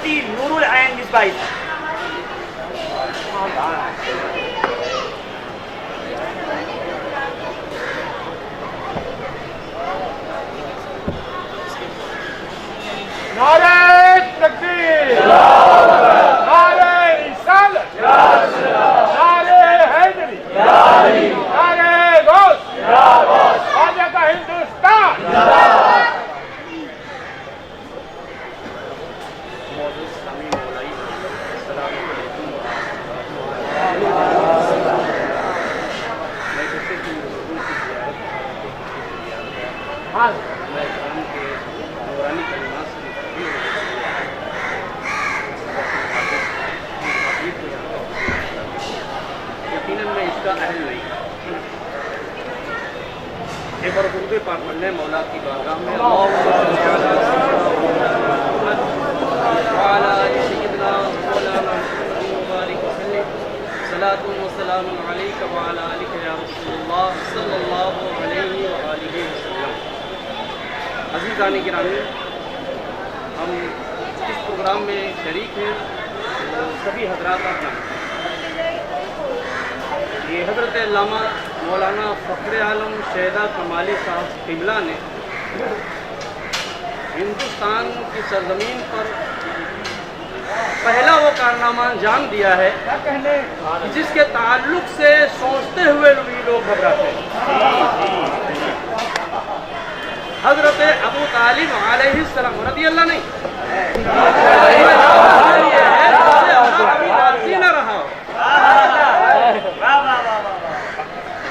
مفتی نور العین مصباحی۔ نعرہ تکبیر، نعرہ رسالت، نعرہ حیدری، نعرہ غوث، خواجہ کا ہندوستان۔ میں اس کا اہل نہیں ایک بار درود پاک پڑھنے مولا کی بارگاہ میں وعلی آل سیدنا مولانا محمد مبارک وسلم صلاۃ و سلام علیک وعلی آلک یا رسول اللہ صلی اللہ علیہ وآلہ وسلم۔ عزیزان گرامی، ہم اس پروگرام میں شریک ہیں سبھی حضرات کا یہ حضرت علامہ مولانا فخر عالم شہدہ کمالی صاحب قبلہ نے ہندوستان کی سرزمین پر پہلا وہ کارنامہ انجام دیا ہے جس کے تعلق سے سوچتے ہوئے بھی لوگ گھبراتے ہیں۔ حضرت ابو طالب علیہ السلام رضی اللہ نہیں نہ رہا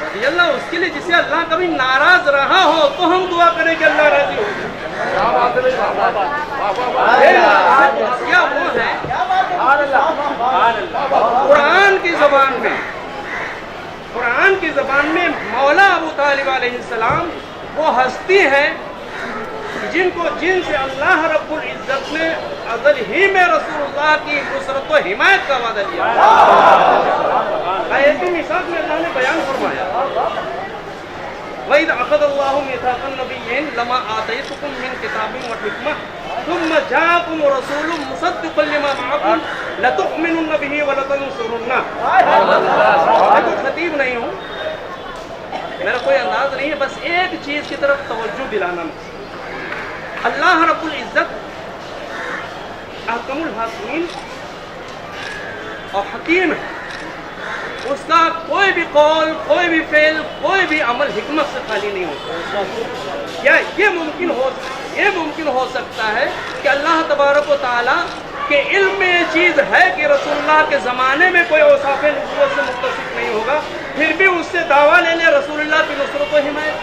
رضی اللہ اس کے لیے جسے اللہ کبھی ناراض رہا ہو تو ہم دعا کریں کہ اللہ راضی ہو کیا وہ ہے قرآن کی زبان میں مولا ابو طالب علیہ السلام وہ ہستی ہے جن سے اللہ رب العزت نے ازل ہی میں رسول اللہ کی نصرت و حمایت کا وعدہ دیا۔ آیت میثاق میں اللہ نے بیان فرمایا وَإِذْ أَخَذَ اللَّهُ مِيثَاقَ النَّبِيِّينَ لَمَا آتَيْتُكُم مِّن كِتَابٍ وَحِكْمَةٍ ثُمَّ جَاءَكُمْ رَسُولٌ مُصَدِّقٌ لِّمَا مَعَكُمْ لَتُؤْمِنُنَّ بِهِ وَلَتَنصُرُنَّهُ۔ میں کوئی خطیب نہیں ہوں، میرا کوئی انداز نہیں ہے، بس ایک چیز کی طرف توجہ دلانا ہے۔ اللہ رب العزت احکم الحاکمین اور حکیم ہے، اس کا کوئی بھی قول، کوئی بھی فعل، کوئی بھی عمل حکمت سے خالی نہیں ہوتا۔ کیا یہ ممکن ہو سکتا ہے کہ اللہ تبارک و تعالیٰ کے علم میں یہ چیز ہے کہ رسول اللہ کے زمانے میں کوئی اوصاف نبوت سے متصف نہیں ہوگا، پھر بھی اس سے دعویٰ لے لے رسول اللہ کی نصرت و حمایت۔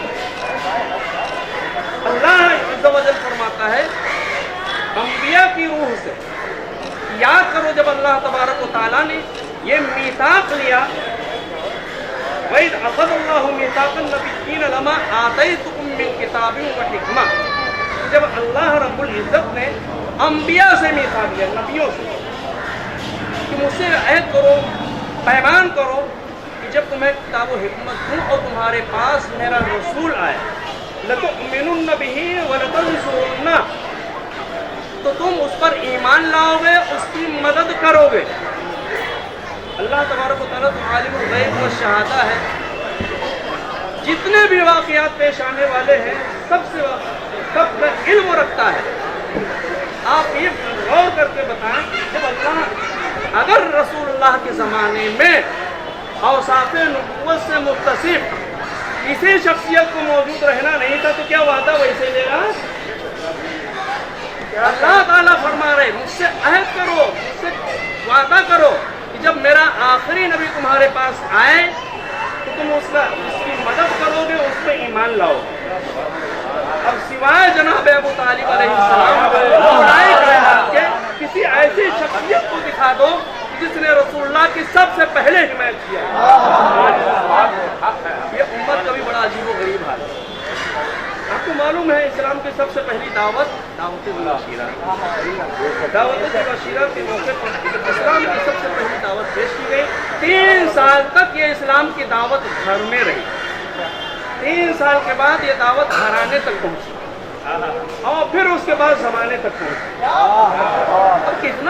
اللہ عز و جل فرماتا ہے انبیاء کی روح سے یاد کرو جب اللہ تبارک و تعالیٰ نے یہ میثاق لیا وَإِذْ أَخَذَ اللَّهُ مِيثَاقَ النَّبِيِّينَ لَمَا آتَيْتُكُم مِّن كِتَابٍ وَحِكْمَةٍ، جب اللہ رب العزت نے انبیاء سے میثاق لیا، نبیوں سے، کہ مجھ سے عہد کرو، پیمان کرو کہ جب تمہیں کتاب و حکمت دوں اور تمہارے پاس میرا رسول آئے لَتُؤْمِنُنَّ بِهِ وَلَتَنصُرُنَّهُ، تو تم اس پر ایمان لاؤ گے، اس کی مدد کرو گے۔ اللہ تبارک و تعالیٰ تو عالم الغیب و شہادہ ہے، جتنے بھی واقعات پیش آنے والے ہیں سب کا علم رکھتا ہے۔ آپ یہ غور کر کے بتائیں جب اللہ اگر رسول اللہ کے زمانے میں اوصاف نبوت سے متصف کسی شخصیت کو موجود رہنا نہیں تھا تو کیا وعدہ ویسے لے رہا؟ اللہ تعالیٰ فرما رہے مجھ سے عہد کرو، مجھ سے وعدہ کرو کہ جب میرا آخری نبی تمہارے پاس آئے تو تم اس کی مدد کرو گے، اس پہ ایمان لاؤ۔ اب سوائے جناب ابو طالب علیہ السلام کے کسی ایسی شخصیت کو دکھا دو جس نے رسول اللہ کی سب سے پہلے حمایت کیا۔ یہ امت کا بھی بڑا عجیب و غریب حال ہے۔ آپ کو معلوم ہے اسلام کی سب سے پہلی دعوت ذوالعشیرہ کے موقع پر اسلام کی سب سے پہلی دعوت پیش کی گئی۔ 3 سال تک یہ اسلام کی دعوت گھر میں رہی، 3 سال کے بعد یہ دعوت گھرانے تک پہنچی اور پھر اس کے بعد زمانے تک پہنچی۔ اب کتنا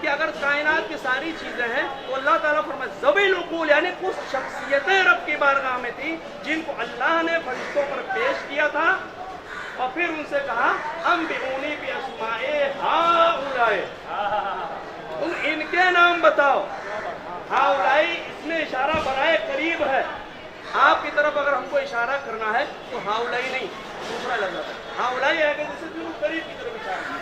کہ اگر کائنات کی ساری چیزیں ہیں تو اللہ تعالیٰ فرمائے ذوی العقول یعنی کچھ شخصیتیں رب کی بارگاہ میں تھیں جن کو اللہ نے فرشتوں پر پیش کیا تھا اور پھر ان سے کہا انبئونی باسماء ہؤلاء، تم ان کے نام بتاؤ۔ ہؤلاء اس میں اشارہ برائے قریب ہے، آپ کی طرف اگر ہم کو اشارہ کرنا ہے تو ہؤلاء نہیں دوسرا لگ جاتا ہے، ہؤلاء ہے کہ جیسے بالکل قریب کی طرف اشارہ ہے۔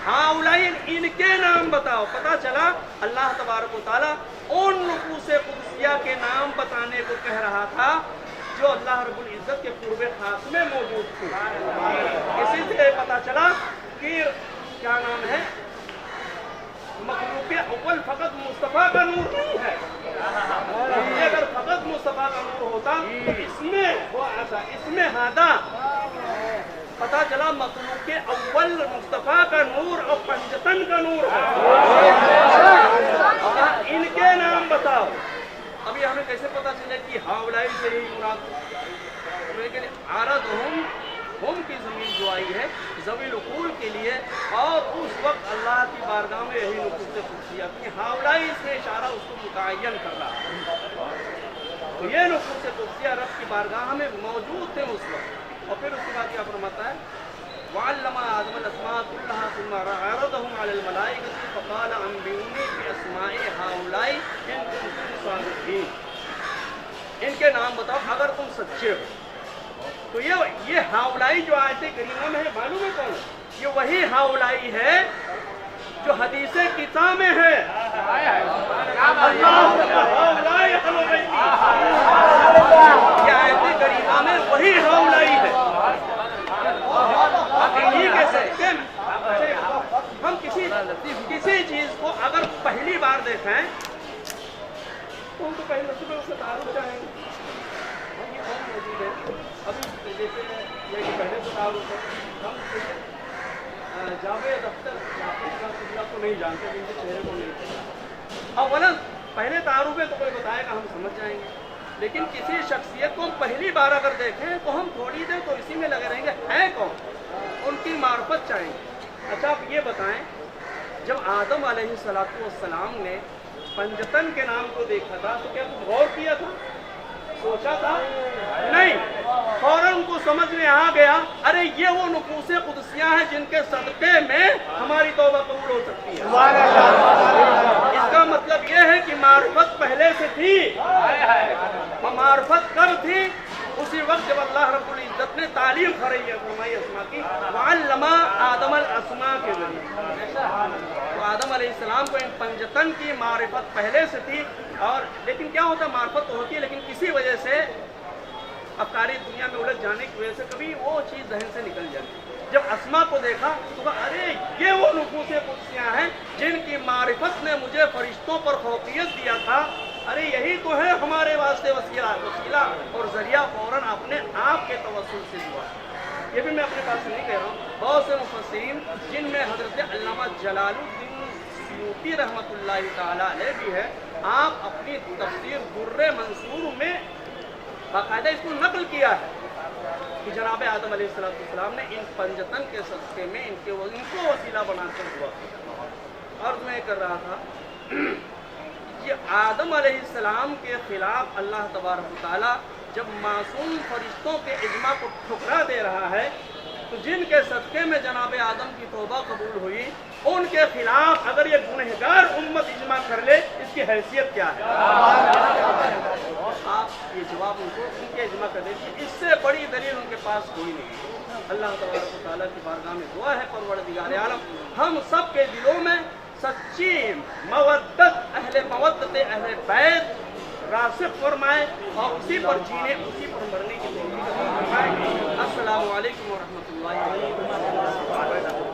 ہؤلاء ان کے نام بتاؤ، پتہ چلا اللہ تبارک و تعالیٰ ان نفوس قدسیہ کے نام بتانے کو کہہ رہا تھا جو اللہ رب العزت کے قرب خاص میں موجود تھے۔ اسی سے پتہ چلا کہ کیا نام ہے، مخلوق اول فقط مصطفیٰ کا نور نہیں ہے، یہ اگر فقط مصطفیٰ کا نور ہوتا تو اس میں ہادا پتہ چلا مخلوق اول مصطفیٰ کا نور اور پنجتن کا نور ہے۔ ان کے نام بتاؤ، ابھی ہمیں کیسے پتہ چلے کہ ہؤلاء سے ہی مراد، لیکن عارضہم ہم کی زمین جو آئی ہے ذوی العقول کے لیے، اور اس وقت اللہ کی بارگاہ میں یہی نفوس قدسیہ کی ہؤلاء اس میں اشارہ اس کو متعین کر رہا ہے، تو یہ نفوس قدسیہ رب کی بارگاہ میں موجود تھے اس وقت۔ اور پھر اس کے بعد کیا فرماتا ہے وعلم آدم الاسماء كلها ثم عرضهم على الملائكة فقال انبئوني باسماء هؤلاء ان كنتم صادقين، ان کے نام بتاؤ اگر تم سچے ہو۔ تو یہ ہؤلاء جو آیت کریمہ میں ہے معلوم ہے کون؟ یہ وہی ہؤلاء ہے جو حدیث کتاب میں ہے، یہ آیت کریمہ میں وہی ہؤلاء ہے۔ ہم کسی چیز کو اگر پہلی بار دیکھیں تو ہم تو پہلے صبح اس سے تعارف چاہیں گے، ہم یہ کون موجود ہے ابھی جیسے یہ کہ پہلے تو تعارف ہے، ہم جاوید اختر کو نہیں جانتے، ان کے چہرے کو نہیں جانتے، اولاً پہلے تعارف ہے تو کوئی بتائے گا ہم سمجھ جائیں گے، لیکن کسی شخصیت کو ہم پہلی بار اگر دیکھیں تو ہم تھوڑی دیر تو اسی میں لگے رہیں گے ہے کون، ان کی معرفت چاہیں گے۔ اچھا آپ یہ بتائیں جب آدم علیہ السلام نے پنجتن کے نام کو دیکھا تھا تو کیا کچھ غور کیا تھا، سوچا تھا؟ نہیں، فوراً ان کو سمجھ میں آ گیا ارے یہ وہ نفوس قدسیہ ہیں جن کے صدقے میں ہماری توبہ قبول ہو سکتی ہے۔ اس کا مطلب یہ ہے کہ معرفت پہلے سے تھی، معرفت کب تھی؟ اسی وقت جب اللہ رب العزت نے تعلیم فرمائی اسماء کی، وعلم آدم الاسماء کے ذریعے، تو آدم علیہ السلام کو ان پنجتن کی معرفت پہلے سے تھی، اور لیکن کیا ہوتا ہے معرفت تو ہوتی ہے لیکن کسی وجہ سے افکاری دنیا میں الجھ جانے کی وجہ سے کبھی وہ چیز ذہن سے نکل جاتی۔ جب اسماء کو دیکھا تو کہا ارے یہ وہ نفوس قدسیہ ہیں جن کی معرفت نے مجھے فرشتوں پر فوقیت دیا تھا، ارے یہی تو ہے ہمارے واسطے وسیلہ اور ذریعہ، فوراً اپنے آپ کے توسل سے ہوا۔ یہ بھی میں اپنے پاس سے نہیں کہہ رہا ہوں، بہت سے مفسرین جن میں حضرت علامہ جلال الدین سیوطی رحمۃ اللہ تعالیٰ علیہ بھی ہے، آپ اپنی تفسیر در منصور میں باقاعدہ اس کو نقل کیا ہے کہ جناب آدم علیہ السلام نے ان پنجتن کے صدقے میں ان کو وسیلہ بنا کر ہوا۔ اور میں کر رہا تھا یہ آدم علیہ السلام کے خلاف اللہ تبارک و تعالیٰ جب معصوم فرشتوں کے اجماع کو ٹھکرا دے رہا ہے تو جن کے صدقے میں جناب آدم کی توبہ قبول ہوئی ان کے خلاف اگر یہ گنہگار امت اجماع کر لے اس کی حیثیت کیا ہے؟ آپ یہ جواب ان کو ان کے اجماع کر دیں، اس سے بڑی دلیل ان کے پاس کوئی نہیں۔ اللہ تبارک و تعالیٰ کی بارگاہ میں دعا ہے پروردگار عالم ہم سب کے دلوں میں سچی مودت اہل بیت راسخ فرمائے اور اسی پر جینے اسی پر مرنے کی توفیق عطا فرمائے۔ السلام علیکم ورحمۃ اللہ وبرکاتہ۔